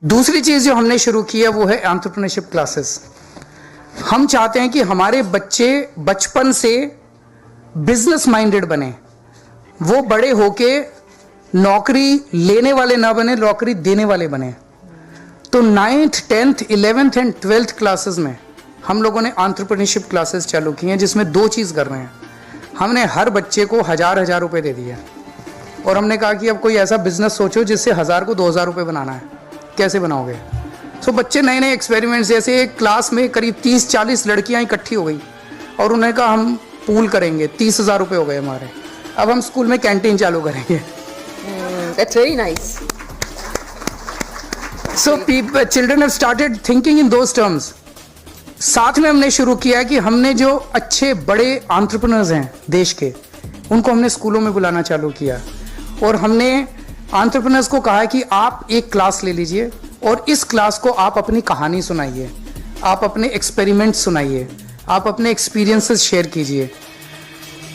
दूसरी चीज जो हमने शुरू की है वो है एंटरप्रेन्योरशिप क्लासेस। हम चाहते हैं कि हमारे बच्चे बचपन से बिजनेस माइंडेड बने, वो बड़े होके नौकरी लेने वाले ना बने, नौकरी देने वाले बने। तो 9th 10th 11th and 12th classes में हम लोगों ने एंटरप्रेन्योरशिप क्लासेस चालू की हैं, जिसमें दो चीज़ कर रहे हैं। हमने हर बच्चे को 1000 रुपए दे दिए और हमने कहा कि अब कोई ऐसा बिजनेस सोचो जिससे 1000 को 2000 रुपए बनाना है, कैसे बनाओगे। सो बच्चे नए नए एक्सपेरिमेंट्स, जैसे एक क्लास में करीब 30-40 लड़कियां इकट्ठी हो गई और उन्होंने कहा हम पूल करेंगे, 30,000 रुपए हो गए हमारे, अब हम स्कूल में कैंटीन चालू करेंगे। That's very nice. So children have started thinking in those terms. साथ में हमने शुरू किया कि हमने जो अच्छे बड़े एंटरप्रेन्योर्स हैं देश के, उनको हमने स्कूलों में बुलाना चालू किया और हमने एंटरप्रेन्योर्स को कहा कि आप एक क्लास ले लीजिए और इस क्लास को आप अपनी कहानी सुनाइए, आप अपने एक्सपेरिमेंट्स सुनाइए, आप अपने एक्सपीरियंसेस शेयर कीजिए।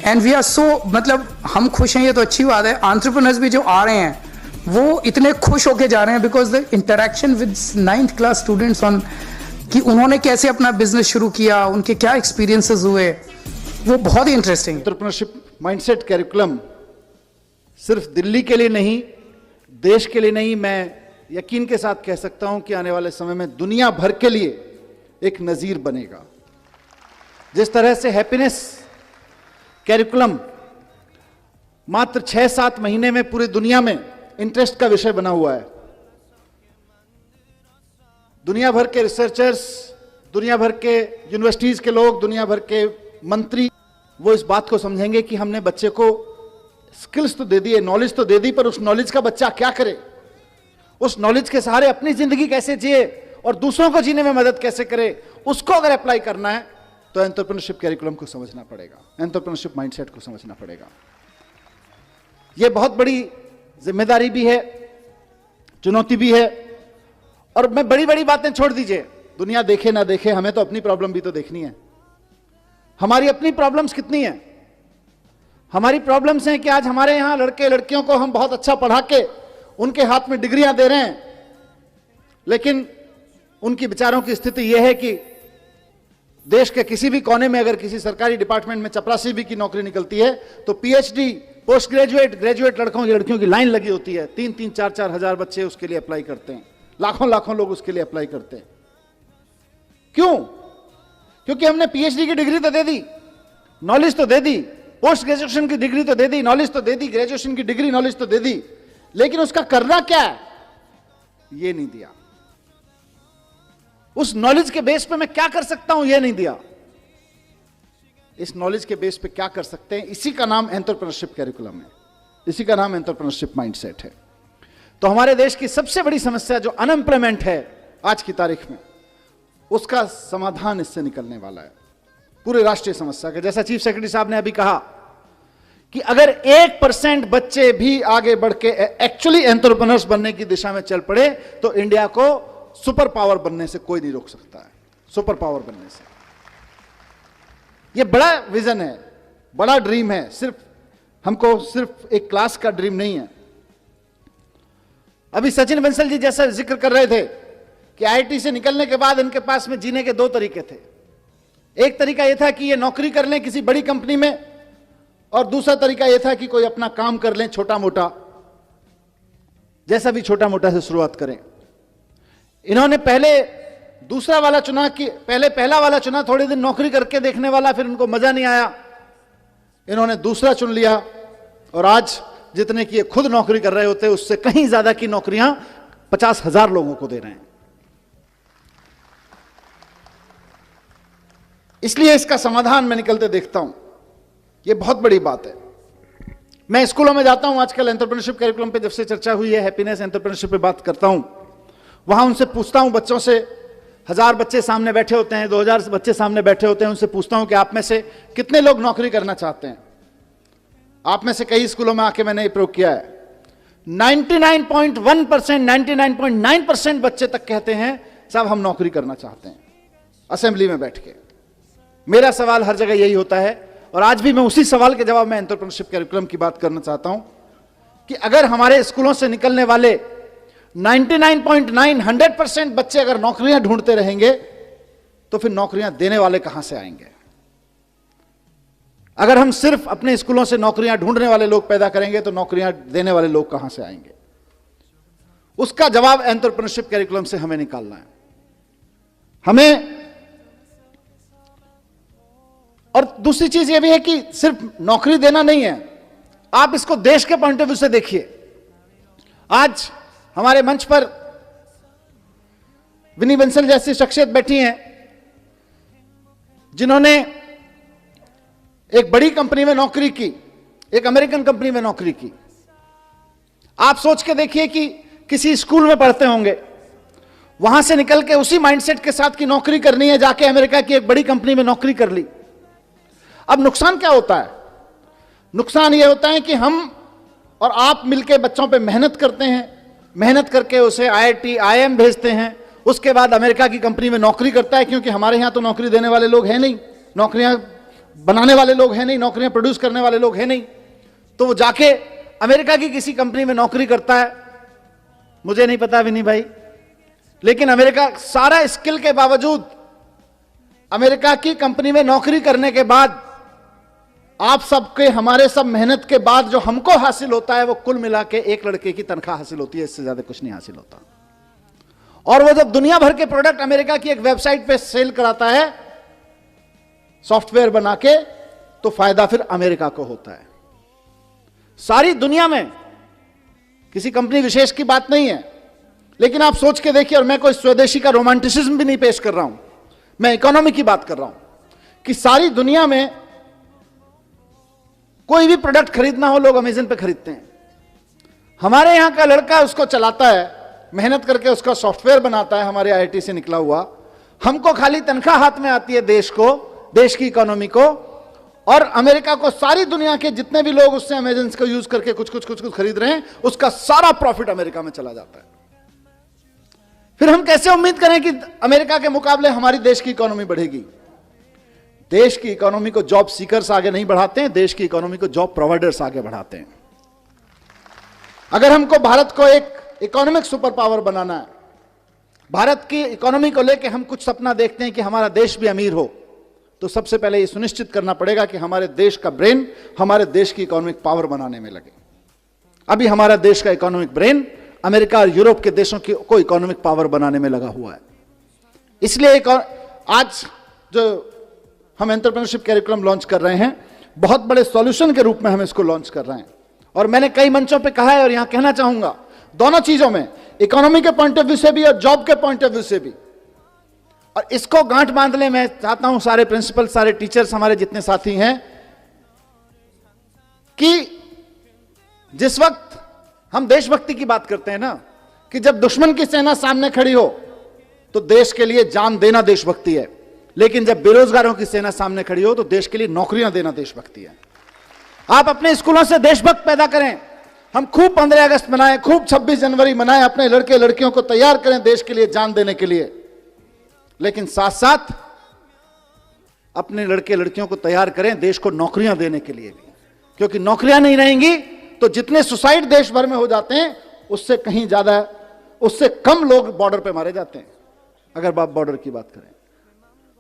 एंड वी आर सो, मतलब हम खुश हैं, ये तो अच्छी बात है। एंटरप्रेन्योर्स भी जो आ रहे हैं वो इतने खुश होके जा रहे हैं because the interaction with 9th class students on कि उन्होंने कैसे अपना बिजनेस शुरू किया, उनके क्या एक्सपीरियंसेस हुए, वो बहुत ही इंटरेस्टिंग। एंटरप्रेन्योरशिप माइंडसेट कैरिकुलम सिर्फ दिल्ली के लिए नहीं, देश के लिए नहीं, मैं यकीन के साथ कह सकता हूं कि आने वाले समय में दुनिया भर के लिए एक नजीर बनेगा। जिस तरह से हैप्पीनेस कैरिकुलम मात्र 6-7 महीने में पूरी दुनिया में इंटरेस्ट का विषय बना हुआ है, दुनिया भर के रिसर्चर्स, दुनिया भर के यूनिवर्सिटीज के लोग, दुनिया भर के मंत्री, वो इस बात को समझेंगे कि हमने बच्चे को स्किल्स तो दे दिए, नॉलेज तो दे दी, पर उस नॉलेज का बच्चा क्या करे, उस नॉलेज के सहारे अपनी जिंदगी कैसे जिए और दूसरों को जीने में मदद कैसे करे, उसको अगर अप्लाई करना है तो एंटरप्रेन्योरशिप कैरिकुलम को समझना पड़ेगा, एंटरप्रेन्योरशिप माइंडसेट को समझना पड़ेगा। यह बहुत बड़ी जिम्मेदारी भी है, चुनौती भी है। और मैं बड़ी बड़ी बातें छोड़ दीजिए, दुनिया देखे ना देखे, हमें तो अपनी प्रॉब्लम भी तो देखनी है। हमारी अपनी प्रॉब्लम्स कितनी हैं? हमारी प्रॉब्लम्स हैं कि आज हमारे यहां लड़के लड़कियों को हम बहुत अच्छा पढ़ा के उनके हाथ में डिग्रियां दे रहे हैं, लेकिन उनकी बेचारों की स्थिति यह है कि देश के किसी भी कोने में अगर किसी सरकारी डिपार्टमेंट में चपरासी भी की नौकरी निकलती है तो पीएचडी, पोस्ट ग्रेजुएट, ग्रेजुएट लड़कों की लड़कियों की लाइन लगी होती है। 3-3, 4-4 हजार बच्चे उसके लिए अप्लाई करते हैं, लाखों लाखों लोग उसके लिए अप्लाई करते हैं। क्यों? क्योंकि हमने पीएचडी की डिग्री तो दे दी, नॉलेज तो दे दी, पोस्ट ग्रेजुएशन की डिग्री तो दे दी, नॉलेज तो दे दी, ग्रेजुएशन की डिग्री, नॉलेज तो दे दी, लेकिन उसका करना क्या है ये नहीं दिया। उस नॉलेज के बेस पे मैं क्या कर सकता हूं ये नहीं दिया। इस नॉलेज के बेस पे क्या कर सकते हैं, इसी का नाम एंटरप्रेन्योरशिप कैरिकुलम है, इसी का नाम एंटरप्रेन्योरशिप माइंडसेट है। तो हमारे देश की सबसे बड़ी समस्या जो अनएम्प्लॉयमेंट है आज की तारीख में, उसका समाधान इससे निकलने वाला है, पूरे राष्ट्रीय समस्या का। जैसा चीफ सेक्रेटरी साहब ने अभी कहा कि अगर 1% बच्चे भी आगे बढ़ के एक्चुअली एंटरप्रेन्योर्स बनने की दिशा में चल पड़े तो इंडिया को सुपर पावर बनने से कोई नहीं रोक सकता है, सुपर पावर बनने से। यह बड़ा विजन है, बड़ा ड्रीम है, हमको सिर्फ एक क्लास का ड्रीम नहीं है। अभी सचिन बंसल जी जैसा जिक्र कर रहे थे कि आईआईटी से निकलने के बाद इनके पास में जीने के 2 तरीके थे। एक तरीका यह था कि ये नौकरी कर लें किसी बड़ी कंपनी में, और दूसरा तरीका यह था कि कोई अपना काम कर लें, छोटा मोटा, जैसा भी छोटा मोटा से शुरुआत करें। इन्होंने पहले दूसरा वाला चुना कि पहले पहला वाला चुना, थोड़े दिन नौकरी करके देखने वाला, फिर उनको मजा नहीं आया, इन्होंने दूसरा चुन लिया और आज जितने की ये खुद नौकरी कर रहे होते हैं उससे कहीं ज्यादा की नौकरियां 50,000 लोगों को दे रहे हैं। इसलिए इसका समाधान मैं निकलते देखता हूं, यह बहुत बड़ी बात है। मैं स्कूलों में जाता हूं, आजकल एंटरप्रेन्योरशिप कैरिकुलम पे जब से चर्चा हुई है, हैप्पीनेस एंटरप्रेन्योरशिप पे बात करता हूं, वहां उनसे पूछता हूं, बच्चों से, 1000 बच्चे सामने बैठे होते हैं, 2000 बच्चे सामने बैठे होते हैं, उनसे पूछता हूं कि आप में से कितने लोग नौकरी करना चाहते हैं। आप में से कई स्कूलों में आके मैंने ये प्रयोग किया है, 99.1%, 99.9% बच्चे तक कहते हैं साहब हम नौकरी करना चाहते हैं, असेंबली में बैठ के। मेरा सवाल हर जगह यही होता है, और आज भी मैं उसी सवाल के जवाब में एंटरप्रेन्योरशिप कैरिकुलम की बात करना चाहता हूं कि अगर हमारे स्कूलों से निकलने वाले 99.9 100% बच्चे अगर नौकरियां ढूंढते रहेंगे तो फिर नौकरियां देने वाले कहां से आएंगे? अगर हम सिर्फ अपने स्कूलों से नौकरियां ढूंढने वाले लोग पैदा करेंगे तो नौकरियां देने वाले लोग कहां से आएंगे? उसका जवाब एंटरप्रेन्योरशिप कैरिकुलम से हमें निकालना है। हमें और दूसरी चीज यह भी है कि सिर्फ नौकरी देना नहीं है, आप इसको देश के पॉइंट ऑफ व्यू से देखिए। आज हमारे मंच पर विनी बंसल जैसी शख्सियत बैठी हैं जिन्होंने एक बड़ी कंपनी में नौकरी की, एक अमेरिकन कंपनी में नौकरी की। आप सोच के देखिए कि किसी स्कूल में पढ़ते होंगे, वहां से निकल के उसी माइंडसेट के साथ की नौकरी करनी है, जाके अमेरिका की एक बड़ी कंपनी में नौकरी कर ली। अब नुकसान क्या होता है? नुकसान यह होता है कि हम और आप मिलके बच्चों पे मेहनत करते हैं, मेहनत करके उसे IIT IIM भेजते हैं, उसके बाद अमेरिका की कंपनी में नौकरी करता है, क्योंकि हमारे यहां तो नौकरी देने वाले लोग हैं नहीं, नौकरियां बनाने वाले लोग हैं नहीं, नौकरियां प्रोड्यूस करने वाले लोग हैं नहीं, तो वो जाके अमेरिका की किसी कंपनी में नौकरी करता है। मुझे नहीं पता विनी भाई, लेकिन अमेरिका सारा स्किल के बावजूद अमेरिका की कंपनी में नौकरी करने के बाद आप सबके, हमारे सब मेहनत के बाद जो हमको हासिल होता है वो कुल मिला के एक लड़के की तनख्वाह हासिल होती है, इससे ज्यादा कुछ नहीं हासिल होता। और वो जब दुनिया भर के प्रोडक्ट अमेरिका की एक वेबसाइट पे सेल कराता है सॉफ्टवेयर बना के, तो फायदा फिर अमेरिका को होता है। सारी दुनिया में किसी कंपनी विशेष की बात नहीं है, लेकिन आप सोच के देखिए, और मैं कोई स्वदेशी का रोमांटिसिज्म भी नहीं पेश कर रहा हूं, मैं इकोनॉमी की बात कर रहा हूं कि सारी दुनिया में कोई भी प्रोडक्ट खरीदना हो लोग अमेज़न पे खरीदते हैं। हमारे यहां का लड़का उसको चलाता है, मेहनत करके उसका सॉफ्टवेयर बनाता है, हमारे IIT से निकला हुआ। हमको खाली तनख्वाह हाथ में आती है देश को, देश की इकोनॉमी को, और अमेरिका को सारी दुनिया के जितने भी लोग उससे अमेज़न को यूज करके कुछ कुछ खरीद रहे हैं, उसका सारा प्रॉफिट अमेरिका में चला जाता है। फिर हम कैसे उम्मीद करें कि अमेरिका के मुकाबले हमारी देश की इकोनॉमी बढ़ेगी? देश की इकोनॉमी को जॉब सीकर्स आगे नहीं बढ़ाते हैं, देश की इकोनॉमी को जॉब प्रोवाइडर्स आगे बढ़ाते हैं। अगर हमको भारत को एक इकोनॉमिक सुपर पावर बनाना है, भारत की इकोनॉमी को लेकर हम कुछ सपना देखते हैं कि हमारा देश भी अमीर हो, तो सबसे पहले यह सुनिश्चित करना पड़ेगा कि हमारे देश का ब्रेन हमारे देश की इकोनॉमिक पावर बनाने में लगे। अभी हमारा देश का इकोनॉमिक ब्रेन अमेरिका और यूरोप के देशों की को इकोनॉमिक पावर बनाने में लगा हुआ है। इसलिए आज जो हम एंटरप्रेन्योरशिप कैरिकुलम लॉन्च कर रहे हैं, बहुत बड़े सॉल्यूशन के रूप में हम इसको लॉन्च कर रहे हैं। और मैंने कई मंचों पे कहा है और यहां कहना चाहूंगा, दोनों चीजों में, इकोनॉमी के पॉइंट ऑफ व्यू से भी और जॉब के पॉइंट ऑफ व्यू से भी। और इसको गांठ बांधने मैं चाहता हूं सारे प्रिंसिपल, सारे टीचर्स, हमारे जितने साथी हैं, कि जिस वक्त हम देशभक्ति की बात करते हैं ना, कि जब दुश्मन की सेना सामने खड़ी हो तो देश के लिए जान देना देशभक्ति है, लेकिन जब बेरोजगारों की सेना सामने खड़ी हो तो देश के लिए नौकरियां देना देशभक्ति है। आप अपने स्कूलों से देशभक्त पैदा करें, हम खूब 15 अगस्त मनाएं, खूब 26 जनवरी मनाएं, अपने लड़के लड़कियों को तैयार करें देश के लिए जान देने के लिए, लेकिन साथ साथ अपने लड़के लड़कियों को तैयार करें देश को नौकरियां देने के लिए भी, क्योंकि नौकरियां नहीं रहेंगी तो जितने सुसाइड देश भर में हो जाते हैं उससे कहीं ज्यादा, उससे कम लोग बॉर्डर पे मारे जाते हैं। अगर आप बॉर्डर की बात करें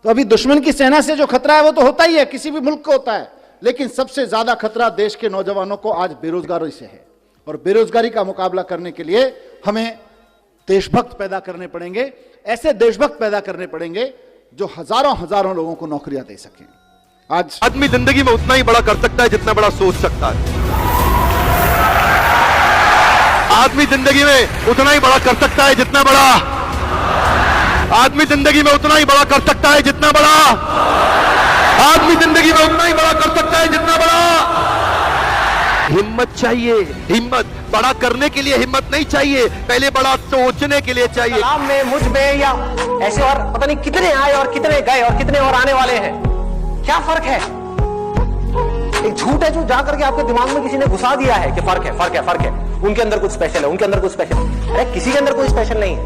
तो अभी दुश्मन की सेना से जो खतरा है वो तो होता ही है, किसी भी मुल्क को होता है, लेकिन सबसे ज्यादा खतरा देश के नौजवानों को आज बेरोजगारी से है। और बेरोजगारी का मुकाबला करने के लिए हमें देशभक्त पैदा करने पड़ेंगे, ऐसे देशभक्त पैदा करने पड़ेंगे जो हजारों हजारों लोगों को नौकरियां दे सकें। आज आदमी जिंदगी में उतना ही बड़ा कर सकता है जितना बड़ा सोच सकता है। आदमी जिंदगी में उतना ही बड़ा कर सकता है जितना बड़ा, आदमी जिंदगी में उतना ही बड़ा कर सकता है जितना बड़ा, आदमी जिंदगी में उतना ही बड़ा कर सकता है जितना बड़ा। हिम्मत चाहिए, हिम्मत बड़ा करने के लिए हिम्मत नहीं चाहिए, पहले बड़ा सोचने के लिए चाहिए। कलाम में, मुझ में, या ऐसे और पता नहीं कितने आए और कितने गए और कितने और आने वाले हैं। क्या फर्क है? एक झूठ है जो जा करके आपके दिमाग में किसी ने घुसा दिया है कि फर्क है, फर्क है, फर्क है, उनके अंदर कुछ स्पेशल है, उनके अंदर कुछ स्पेशल है। अरे किसी के अंदर कोई स्पेशल नहीं है,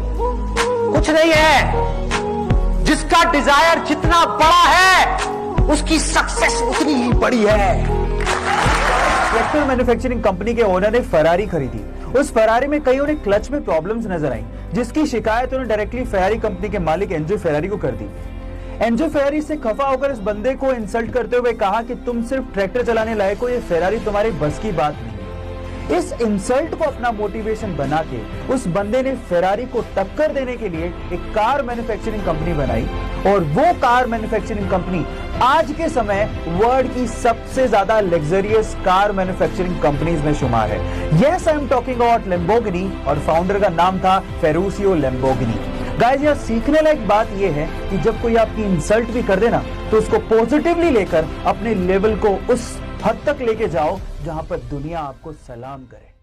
कुछ नहीं है। जिसका डिजायर जितना बड़ा है उसकी सक्सेस उतनी ही बड़ी है। ट्रैक्टर मैन्युफैक्चरिंग कंपनी के ओनर ने फरारी खरीदी। उस फरारी में कई उन्हें क्लच में प्रॉब्लम्स नजर आई, जिसकी शिकायत उन्हें डायरेक्टली फेरारी कंपनी के मालिक एंजो फेरारी को कर दी। एंजो फेरारी से खफा होकर इस बंदे को इंसल्ट करते हुए कहा कि तुम सिर्फ ट्रैक्टर चलाने लायक हो, ये फेरारी तुम्हारे बस की बात नहीं। इस इंसल्ट को अपना मोटिवेशन बना के उस बंदे ने फेरारी को टक्कर देने के लिए एक कार मैन्युफैक्चरिंग कंपनी बनाई, और वो कार मैन्युफैक्चरिंग कंपनी आज के समय वर्ल्ड की सबसे ज्यादा लग्जरियस कार मैन्युफैक्चरिंग कंपनीज में शुमार है। Yes, I am talking about Lamborghini, और फाउंडर का नाम था फेरुशियो लैम्बोर्गिनी। गाइस, यहां सीखने लायक बात यह है कि जब कोई आपकी इंसल्ट भी कर देना तो उसको पॉजिटिवली लेकर अपने लेवल को उस हद तक लेके जाओ जहां पर दुनिया आपको सलाम करे।